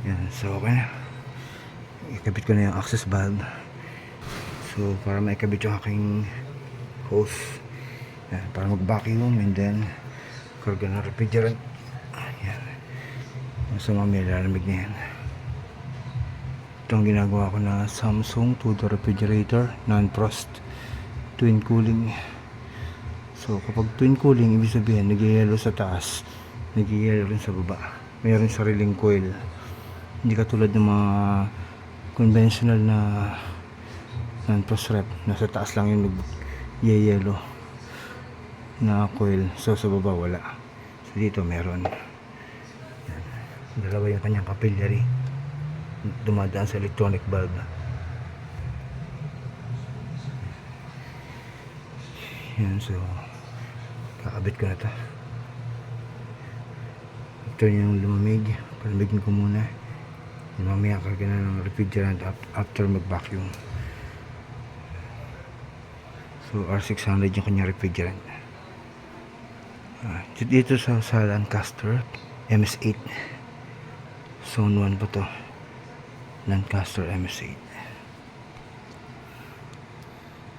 Yan, so okay na. Ikabit ko na yung access valve. So para maikabit yung aking hose. Yan, para mag-vacuum and then karga ng refrigerant. Yan. So mamaya lalamig na yan. Ito ang ginagawa ko na Samsung 2-door refrigerator, non-frost, twin cooling. So kapag twin cooling, ibig sabihin nag-yellow sa taas, nag-yellow rin sa baba. Mayroon sariling coil. Hindi katulad ng mga conventional na non-frost ref, nasa taas lang yung nag-yellow na coil. So sa baba wala. So dito meron. Yan. Dalawa yung kanyang capillary dumadaan sa electronic valve. Yan, so kakabit ko na to. Ito yung lumamig, palamigin ko muna. Mamaya karga na ng refrigerant after mag vacuum. So R600 yung kanya refrigerant. Dito sa Lancaster MS8 Zone 1 pa to, Lancaster MS8.